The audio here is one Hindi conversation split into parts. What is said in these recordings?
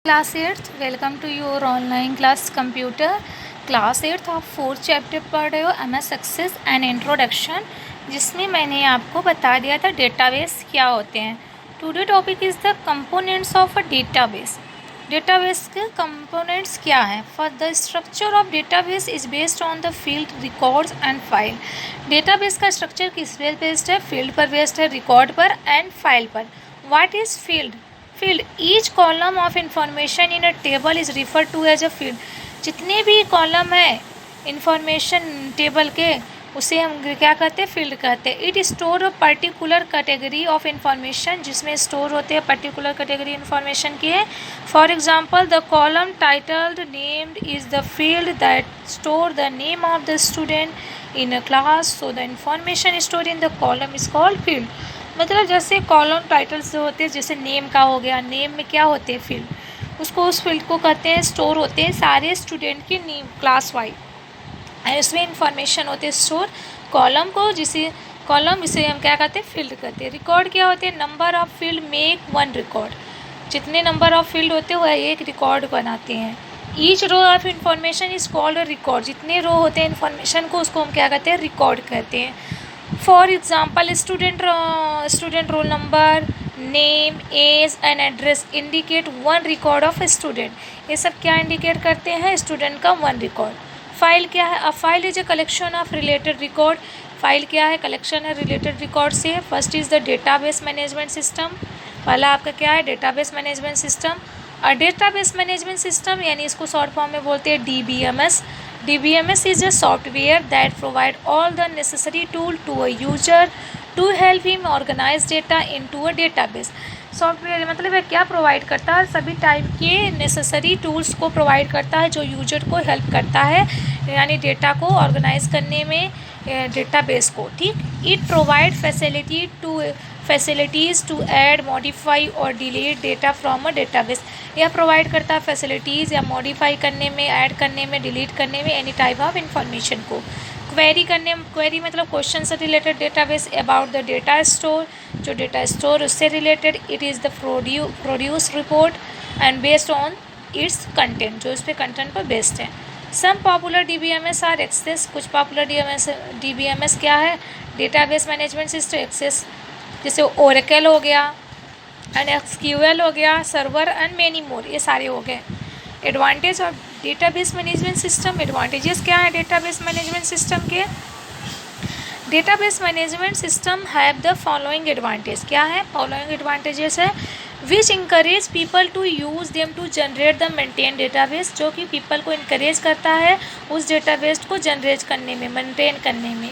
Class 8th, welcome to your online class computer. Class 8th आप 4th चैप्टर पढ़ रहे हो MS Access and Introduction, जिसमें मैंने आपको बता दिया था डेटाबेस क्या होते हैं. Today topic is the components of a database. Database के कंपोनेंट्स क्या हैं. For the structure of database is based on the field, records and file. Database का स्ट्रक्चर किस पे बेस्ड है. फील्ड पर बेस्ड है, रिकॉर्ड पर एंड फाइल पर. What is field. Field, each column of information in a table is refer to as a field. जितने भी कॉलम है इंफॉर्मेशन टेबल के, उसे हम क्या कहते हैं, फील्ड कहते हैं. It store a particular category of information, जिसमें स्टोर होते हैं पर्टिकुलर कैटेगरी इंफॉर्मेशन के. For example the column titled named is the field that store the name of the student in a class, so the information store in the column is called field. मतलब जैसे कॉलम टाइटल्स जो होते हैं, जैसे नेम का हो गया, नेम में क्या होते हैं, फील्ड. उसको उस फील्ड को कहते हैं, स्टोर होते हैं सारे स्टूडेंट के नेम क्लास वाइज, इसमें इंफॉर्मेशन होते हैं स्टोर. कॉलम को जिसे कॉलम इसे हम क्या कहते हैं, फील्ड कहते हैं. रिकॉर्ड क्या होते हैं, number of field make one record. जितने नंबर ऑफ फील्ड होते हैं वह एक रिकॉर्ड बनाते हैं. Each row of information is called a record. जितने रो होते हैं इन्फॉर्मेशन को, उसको हम क्या कहते हैं, रिकॉर्ड कहते हैं. For example student roll number, name, age and address indicate one record of student. ये सब क्या इंडिकेट करते हैं, स्टूडेंट का वन रिकॉर्ड. फाइल क्या है, a file is a collection of related record. File क्या है, कलेक्शन है रिलेटेड रिकॉर्ड से. First is the database management system. पहला आपका क्या है, डेटाबेस मैनेजमेंट सिस्टम. और डेटाबेस मैनेजमेंट सिस्टम यानी इसको शॉर्ट फॉर्म में बोलते हैं DBMS. DBMS is a software that provide all the necessary tool to a user to help him organize data into a database. Software मतलब है क्या प्रोवाइड करता है, सभी टाइप के नेसेसरी टूल्स को प्रोवाइड करता है जो यूजर को हेल्प करता है, यानी डेटा को ऑर्गेनाइज करने में, डेटाबेस को. ठीक. It provide facilities to add, modify और delete data from a database. यह प्रोवाइड करता है फैसिलिटीज़ या मॉडिफाई करने में, ऐड करने में, डिलीट करने में एनी टाइप ऑफ इंफॉर्मेशन को. क्वेरी मतलब क्वेश्चन से related, database about the data store, जो डेटा स्टोर उससे related. It is the produce report and based on its content, जो इस पे कंटेंट पर बेस्ड है. Some popular DBMS are access. कुछ पॉपुलर DBMS क्या है, डेटाबेस मैनेजमेंट सिस्टम. एक्सेस जैसे ओरेकल हो गया एंड SQL हो गया, सर्वर एंड मेनी मोर, ये सारे हो गए. Advantage of database management system. Advantages क्या है डेटाबेस मैनेजमेंट सिस्टम के. Database management system have the following advantage. क्या है, फॉलोइंग एडवांटेजेस है. Which encourage people to use them to generate the maintain database. जो कि पीपल को इंकरेज करता है उस डेटाबेस को जनरेट करने में, मेंटेन करने में.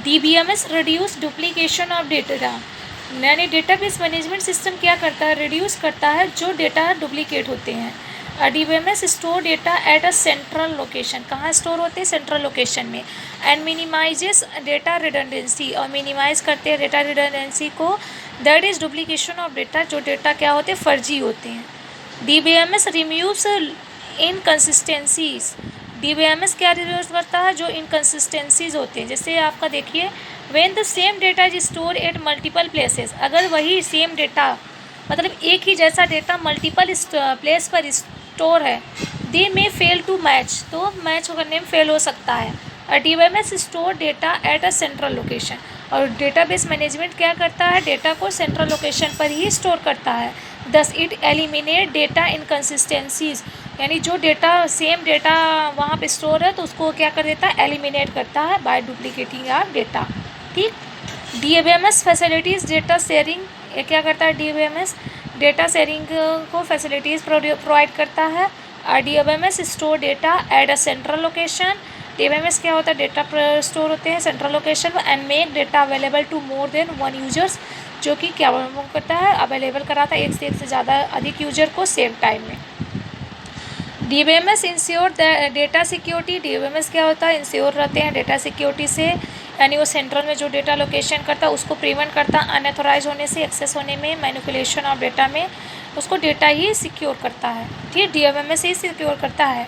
DBMS reduce duplication of data. यानी डेटाबेस मैनेजमेंट सिस्टम क्या करता है, रिड्यूस करता है जो डेटा डुप्लीकेट होते हैं. DBMS store data at a central location. कहाँ स्टोर होते हैं, सेंट्रल लोकेशन में. एंड मिनिमाइजेस डेटा रिडंडेंसी, और मिनिमाइज करते हैं डेटा रिडंडेंसी को. That is duplication of data, जो डेटा क्या होते हैं, फर्जी होते हैं. DBMS removes inconsistencies. DBMS क्या रिमूव करता है, जो इनकन्सिस्टेंसीज होते हैं. जैसे आपका देखिए, when the same data is store at multiple places. अगर वही सेम डेटा मतलब एक ही जैसा डेटा मल्टीपल प्लेस पर स्टोर है, दे में फेल टू मैच, तो मैच करने में फेल हो सकता है. और DBMS store data at a central location. और डेटाबेस मैनेजमेंट क्या करता है, डेटा को सेंट्रल लोकेशन पर ही स्टोर करता है. Thus it eliminate data inconsistencies. यानी जो डेटा सेम डेटा वहाँ पे स्टोर है तो उसको क्या कर देता है, एलिमिनेट करता है बाय डुप्लीकेटिंग आर डेटा. ठीक. DBMS facilities data sharing. ये क्या करता है, DBMS डेटा शेयरिंग को फैसिलिटीज़ प्रोवाइड करता है. और DBMS store data at a central location. DBMS क्या होता है, डेटा स्टोर होते हैं सेंट्रल लोकेशन में. And make data available to more than one users, जो कि क्या करता है, अवेलेबल कराता है एक से ज़्यादा अधिक यूजर को सेम टाइम में. DBMS ensure data security. DBMS क्या होता है, इंश्योर रहते हैं डेटा सिक्योरिटी से. यानी वो सेंट्रल में जो डेटा लोकेशन करता है उसको प्रिवेंट करता है अनऑथोराइज होने से, एक्सेस होने में, मैनिपुलेशन ऑफ डेटा में. उसको डेटा ही सिक्योर करता है. ठीक. DBMS ही सिक्योर करता है.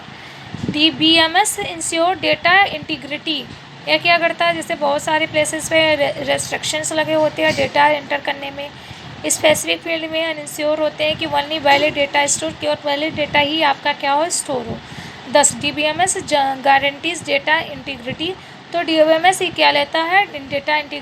DBMS ensure data integrity. यह क्या करता है, जैसे बहुत सारे प्लेसेस पे रेस्ट्रिक्शंस लगे होते हैं डेटा एंटर करने में, स्पेसिफिक फील्ड में अनश्योर होते हैं कि ओनली वैलिड डेटा स्टोर, केवल वैलिड डेटा ही आपका क्या हो, स्टोर हो। 10 DBMS गारंटीज डेटा इंटीग्रिटी। तो DBMS ये क्या लेता है, डेटा इंटीग्रिटी